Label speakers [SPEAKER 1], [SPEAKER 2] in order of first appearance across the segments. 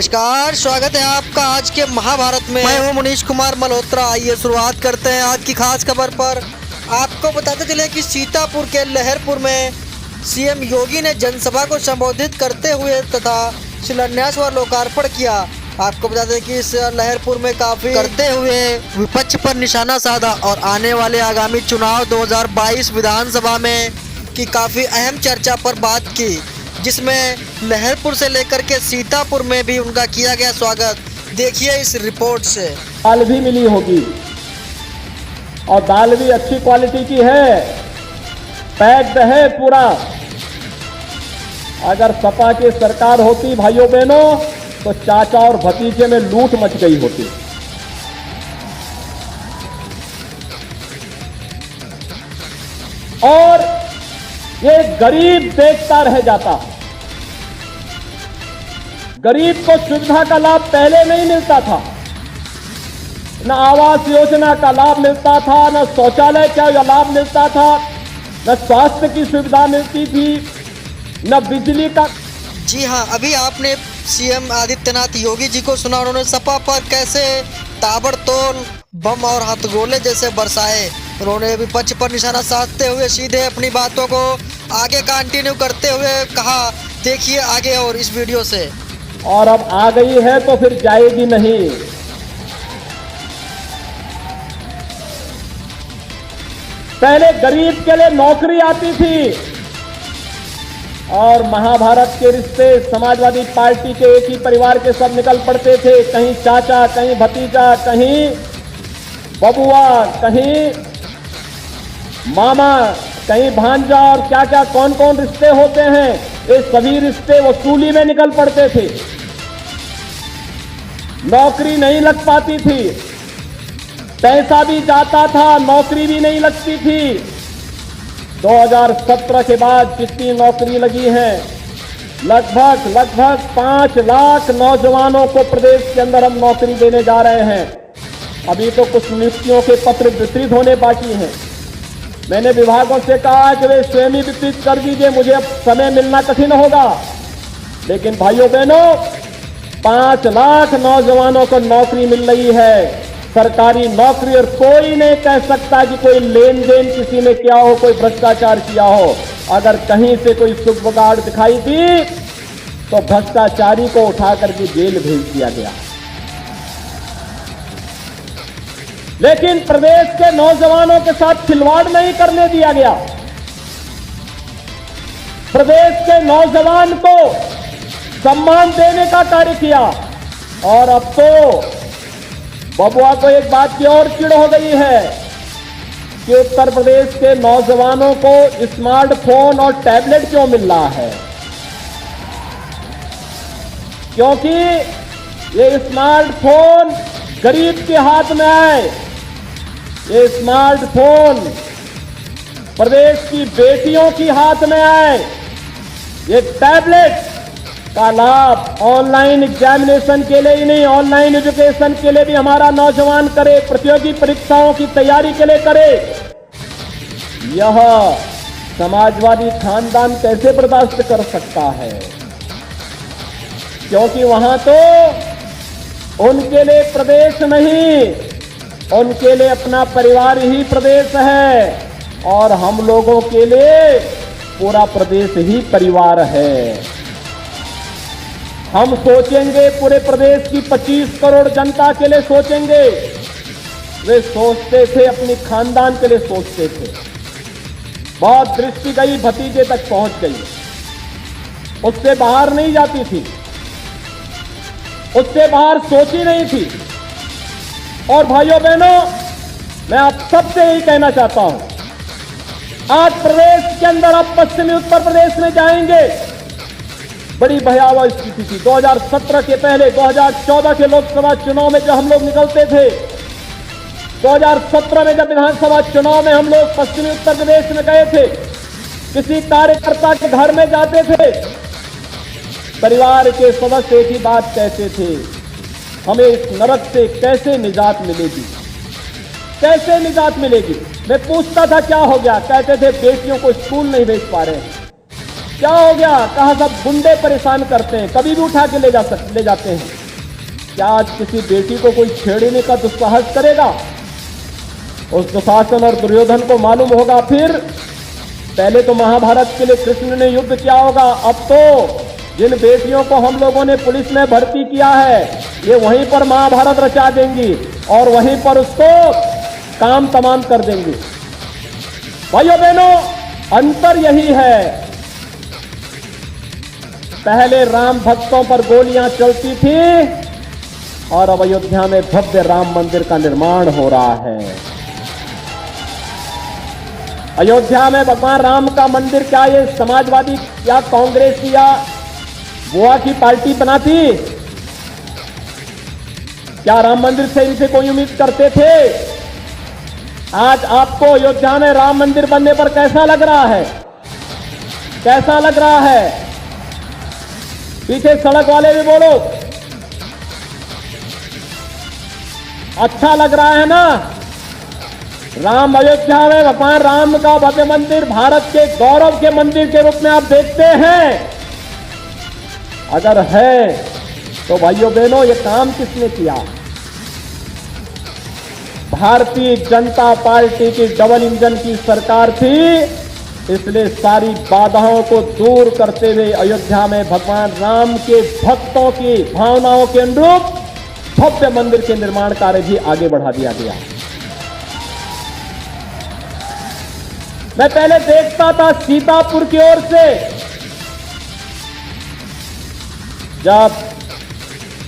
[SPEAKER 1] नमस्कार, स्वागत है आपका आज के महाभारत में। मैं हूं मनीष कुमार मल्होत्रा। आइए शुरुआत करते हैं आज की खास खबर पर। आपको बताते चले कि सीतापुर के लहरपुर में सीएम योगी ने जनसभा को संबोधित करते हुए तथा शिलान्यास व लोकार्पण किया। आपको बता दें कि इस लहरपुर में काफी करते हुए विपक्ष पर निशाना साधा और आने वाले आगामी चुनाव 2022 विधानसभा में की काफी अहम चर्चा पर बात की, जिसमें लहरपुर से लेकर के सीतापुर में भी उनका किया गया स्वागत। देखिए इस रिपोर्ट से।
[SPEAKER 2] दाल भी मिली होगी और दाल भी अच्छी क्वालिटी की है, पैक्ड है पूरा। अगर सपा की सरकार होती भाइयों बहनों तो चाचा और भतीजे में लूट मच गई होती। और ये गरीब देखता रह जाता। गरीब को सुविधा का लाभ पहले नहीं मिलता था, न आवास योजना का लाभ मिलता था, न शौचालय का लाभ मिलता था, न स्वास्थ्य की सुविधा मिलती थी, न बिजली का।
[SPEAKER 1] जी हाँ, अभी आपने सीएम आदित्यनाथ योगी जी को सुना। उन्होंने सपा पर कैसे ताबड़तोड़ बम और हथगोले जैसे बरसाए। उन्होंने विपक्ष पर निशाना साधते हुए सीधे अपनी बातों को आगे कंटिन्यू करते हुए कहा। देखिए आगे और इस वीडियो से।
[SPEAKER 2] और अब आ गई है तो फिर जाएगी नहीं। पहले गरीब के लिए नौकरी आती थी और महाभारत के रिश्ते समाजवादी पार्टी के एक ही परिवार के सब निकल पड़ते थे। कहीं चाचा, कहीं भतीजा, कहीं बबुआ, कहीं मामा, कहीं भांजा और क्या क्या कौन कौन रिश्ते होते हैं, ये सभी रिश्ते वसूली में निकल पड़ते थे। नौकरी नहीं लग पाती थी, पैसा भी जाता था, नौकरी भी नहीं लगती थी। 2017 के बाद जितनी नौकरी लगी है, लगभग 5 लाख नौजवानों को प्रदेश के अंदर हम नौकरी देने जा रहे हैं। अभी तो कुछ नियुक्तियों के पत्र वितरित होने बाकी हैं। मैंने विभागों से कहा कि वे स्वयं ही वितरित कर दीजिए, मुझे अब समय मिलना कठिन होगा। लेकिन भाइयों बहनों, 5 लाख नौजवानों को नौकरी मिल रही है, सरकारी नौकरी। और कोई नहीं कह सकता कि कोई लेन देन किसी ने किया हो, कोई भ्रष्टाचार किया हो। अगर कहीं से कोई सुगबुगाड़ दिखाई दी तो भ्रष्टाचारी को उठा करके जेल भेज दिया गया। लेकिन प्रदेश के नौजवानों के साथ खिलवाड़ नहीं करने दिया गया। प्रदेश के नौजवान को सम्मान देने का कार्य किया। और अब तो बबुआ को एक बात की और चिढ़ हो गई है कि उत्तर प्रदेश के नौजवानों को स्मार्टफोन और टैबलेट क्यों मिल रहा है। क्योंकि ये स्मार्टफोन गरीब के हाथ में आए, ये स्मार्टफोन प्रदेश की बेटियों की हाथ में आए, ये टैबलेट का लाभ ऑनलाइन एग्जामिनेशन के लिए ही नहीं, ऑनलाइन एजुकेशन के लिए भी हमारा नौजवान करे, प्रतियोगी परीक्षाओं की तैयारी के लिए करे। यह समाजवादी खानदान कैसे बर्दाश्त कर सकता है? क्योंकि वहां तो उनके लिए प्रदेश नहीं, उनके लिए अपना परिवार ही प्रदेश है और हम लोगों के लिए पूरा प्रदेश ही परिवार है। हम सोचेंगे पूरे प्रदेश की 25 करोड़ जनता के लिए सोचेंगे। वे सोचते थे अपनी खानदान के लिए सोचते थे। बहुत दृष्टि गई, भतीजे तक पहुंच गई, उससे बाहर नहीं जाती थी, उससे बाहर सोची नहीं थी। और भाइयों बहनों, मैं आप सबसे यही कहना चाहता हूं, आज प्रदेश के अंदर आप पश्चिमी उत्तर प्रदेश में जाएंगे, बड़ी भयावह स्थिति थी। 2017 के पहले 2014 के लोकसभा चुनाव में जब हम लोग निकलते थे, 2017 में जब विधानसभा चुनाव में हम लोग पश्चिमी उत्तर प्रदेश में गए थे, किसी कार्यकर्ता के घर में जाते थे, परिवार के सदस्य एक ही बात कहते थे, हमें इस नरक से कैसे निजात मिलेगी, कैसे निजात मिलेगी। मैं पूछता था क्या हो गया, कहते थे बेटियों को स्कूल नहीं भेज पा रहे हैं, क्या हो गया? कहा सब गुंडे परेशान करते हैं, कभी भी उठा के ले जाते हैं। क्या आज किसी बेटी को कोई छेड़ने का दुस्साहस करेगा? उस दुशासन और दुर्योधन को मालूम होगा फिर पहले तो महाभारत के लिए कृष्ण ने युद्ध किया होगा, अब तो जिन बेटियों को हम लोगों ने पुलिस में भर्ती किया है ये वहीं पर महाभारत रचा देंगी और वहीं पर उसको काम तमाम कर देंगी। भाइयों बहनों, अंतर यही है, पहले राम भक्तों पर गोलियां चलती थी और अब अयोध्या में भव्य राम मंदिर का निर्माण हो रहा है। अयोध्या में भगवान राम का मंदिर क्या ये समाजवादी या कांग्रेस या गोवा की पार्टी बनाती? क्या राम मंदिर से इनसे कोई उम्मीद करते थे? आज आपको अयोध्या में राम मंदिर बनने पर कैसा लग रहा है? कैसा लग रहा है? पीछे सड़क वाले भी बोलो, अच्छा लग रहा है ना? राम अयोध्या में भगवान राम का भव्य मंदिर भारत के गौरव के मंदिर के रूप में आप देखते हैं? अगर है तो भाइयों बहनों ये काम किसने किया? भारतीय जनता पार्टी की डबल इंजन की सरकार थी, इसलिए सारी बाधाओं को दूर करते हुए अयोध्या में भगवान राम के भक्तों की भावनाओं के अनुरूप भव्य मंदिर के निर्माण कार्य भी आगे बढ़ा दिया गया। मैं पहले देखता था सीतापुर की ओर से जब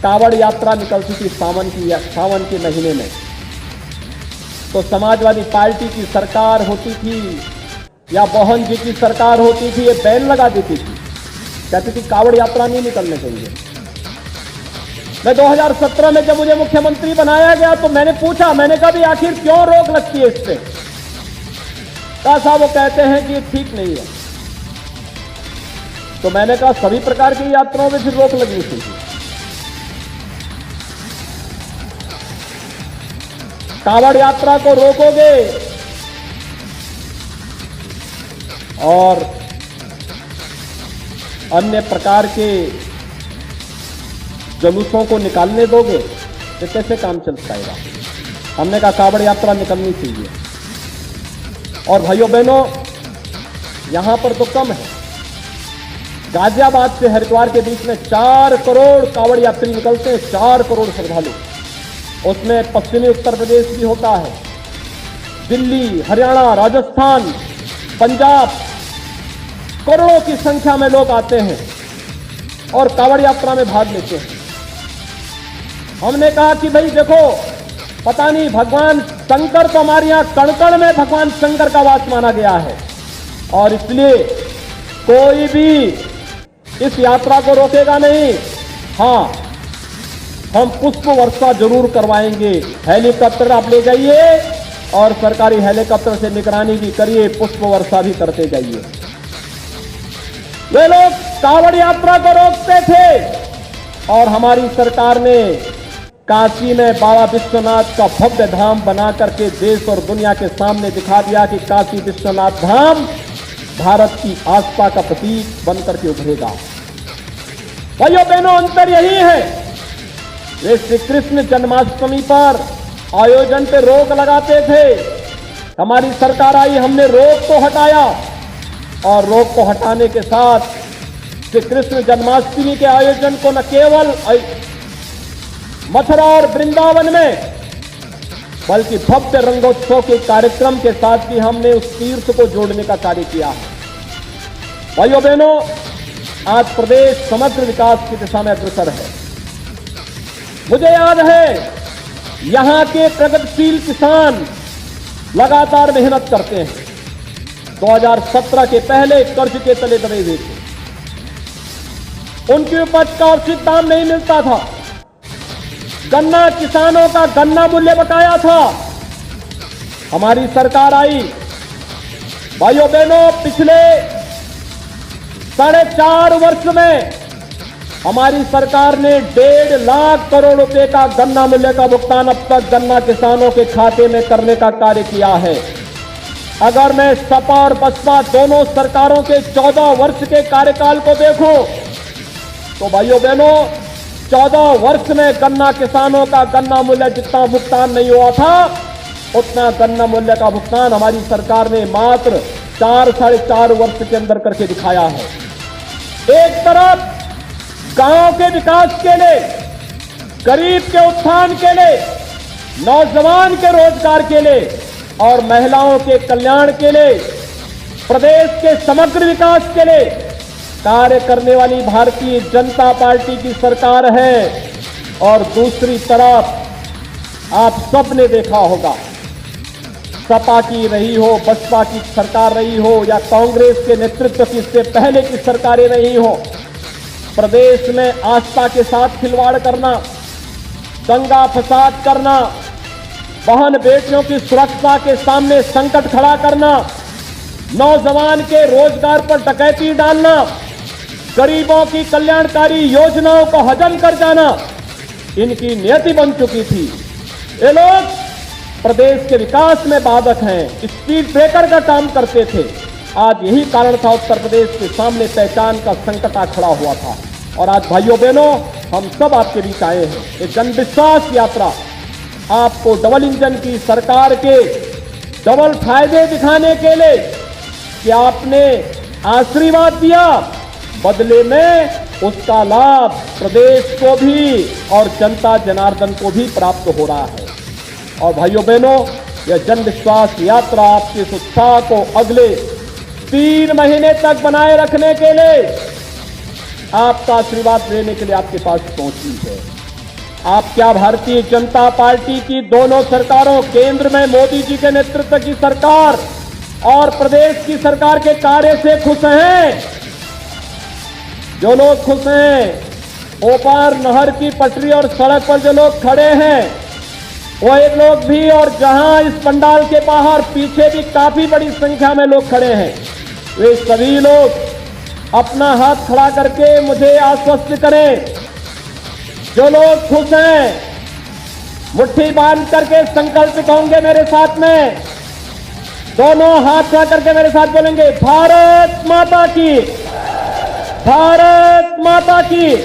[SPEAKER 2] कावड़ यात्रा निकलती थी सावन के महीने में, तो समाजवादी पार्टी की सरकार होती थी या मोहन जी की सरकार होती थी, ये बैन लगा देती थी, कहती थी कावड़ यात्रा नहीं निकलने चाहिए। मैं 2017 में जब मुझे मुख्यमंत्री बनाया गया तो मैंने पूछा, मैंने कहा भी आखिर क्यों रोक लगती है इस पे? कहा साहब वो कहते हैं कि ये ठीक नहीं है। तो मैंने कहा सभी प्रकार की यात्राओं में फिर रोक लगनी चाहिए। कावड़ यात्रा को रोकोगे और अन्य प्रकार के जुलूसों को निकालने दोगे तो कैसे काम चल पाएगा? हमने कहा कावड़ यात्रा निकलनी चाहिए। और भाइयों बहनों, यहां पर तो कम है, गाजियाबाद से हरिद्वार के बीच में 4 करोड़ कावड़ यात्री निकलते हैं, 4 करोड़ श्रद्धालु। उसमें पश्चिमी उत्तर प्रदेश भी होता है, दिल्ली, हरियाणा, राजस्थान, पंजाब, करोड़ों की संख्या में लोग आते हैं और कावड़ यात्रा में भाग लेते हैं। हमने कहा कि भाई देखो, पता नहीं भगवान शंकर तो हमारे यहां कण-कण में भगवान शंकर का वास माना गया है और इसलिए कोई भी इस यात्रा को रोकेगा नहीं। हां, हम पुष्प वर्षा जरूर करवाएंगे, हेलीकॉप्टर आप ले जाइए और सरकारी हेलीकॉप्टर से निगरानी भी करिए, पुष्प वर्षा भी करते जाइए। वे लोग कावड़ यात्रा को रोकते थे और हमारी सरकार ने काशी में बाबा विश्वनाथ का भव्य धाम बना करके देश और दुनिया के सामने दिखा दिया कि काशी विश्वनाथ धाम भारत की आस्था का प्रतीक बनकर के उभरेगा। भाइयों बहनों, अंतर यही है, वे श्री कृष्ण जन्माष्टमी पर आयोजन पे रोक लगाते थे, हमारी सरकार आई, हमने रोक को हटाया और रोक को हटाने के साथ श्री कृष्ण जन्माष्टमी के आयोजन को न केवल मथुरा और वृंदावन में बल्कि भव्य रंगोत्सव के कार्यक्रम के साथ भी हमने उस तीर्थ को जोड़ने का कार्य किया है। भाइयों बहनों, आज प्रदेश समग्र विकास की दिशा में अग्रसर है। मुझे याद है यहां के प्रगतिशील किसान लगातार मेहनत करते हैं। 2017 के पहले कर्ज के तले दबे हुए थे, उनकी उपज का उचित दाम नहीं मिलता था, गन्ना किसानों का गन्ना मूल्य बकाया था। हमारी सरकार आई, भाइयों बहनों, पिछले 4.5 वर्ष में हमारी सरकार ने 1.5 लाख करोड़ रुपए का गन्ना मूल्य का भुगतान अब तक गन्ना किसानों के खाते में करने का कार्य किया है। अगर मैं सपा और बसपा दोनों सरकारों के 14 वर्ष के कार्यकाल को देखूं तो भाइयों बहनों 14 वर्ष में गन्ना किसानों का गन्ना मूल्य जितना भुगतान नहीं हुआ था उतना गन्ना मूल्य का भुगतान हमारी सरकार ने मात्र 4-4.5 वर्ष के अंदर करके दिखाया है। एक तरफ गांव के विकास के लिए, गरीब के उत्थान के लिए, नौजवान के रोजगार के लिए और महिलाओं के कल्याण के लिए, प्रदेश के समग्र विकास के लिए कार्य करने वाली भारतीय जनता पार्टी की सरकार है। और दूसरी तरफ आप सबने देखा होगा सपा की रही हो, बसपा की सरकार रही हो या कांग्रेस के नेतृत्व की इससे पहले की सरकारें रही हो, प्रदेश में आस्था के साथ खिलवाड़ करना, दंगा फसाद करना, बहन बेटियों की सुरक्षा के सामने संकट खड़ा करना, नौजवान के रोजगार पर डकैती डालना, गरीबों की कल्याणकारी योजनाओं को हजम कर जाना इनकी नियति बन चुकी थी। ये लोग प्रदेश के विकास में बाधक हैं, स्पीड ब्रेकर का काम करते थे। आज यही कारण था उत्तर प्रदेश के सामने पहचान का संकट आ खड़ा हुआ था। और आज भाइयों बहनों हम सब आपके बीच आए हैं। ये जनविश्वास यात्रा आपको डबल इंजन की सरकार के डबल फायदे दिखाने के लिए कि आपने आशीर्वाद दिया, बदले में उसका लाभ प्रदेश को भी और जनता जनार्दन को भी प्राप्त हो रहा है। और भाइयों बहनों यह जनविश्वास यात्रा आपके इस उत्साह को अगले 3 महीने तक बनाए रखने के लिए आपका आशीर्वाद लेने के लिए आपके पास पहुंची है। आप क्या भारतीय जनता पार्टी की दोनों सरकारों, केंद्र में मोदी जी के नेतृत्व की सरकार और प्रदेश की सरकार के कार्य से खुश हैं? जो लोग खुश हैं, ओपार नहर की पटरी और सड़क पर जो लोग खड़े हैं वो एक लोग भी, और जहां इस पंडाल के बाहर पीछे भी काफी बड़ी संख्या में लोग खड़े हैं, वे सभी लोग अपना हाथ खड़ा करके मुझे आश्वस्त करें। जो लोग खुश हैं मुट्ठी बांध करके संकल्पित होंगे मेरे साथ में, दोनों हाथ खड़ा करके मेरे साथ बोलेंगे भारत माता की, भारत माता की,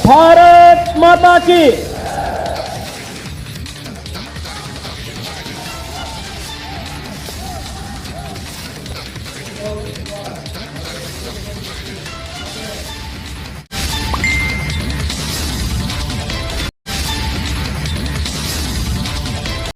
[SPEAKER 2] भारत माता की।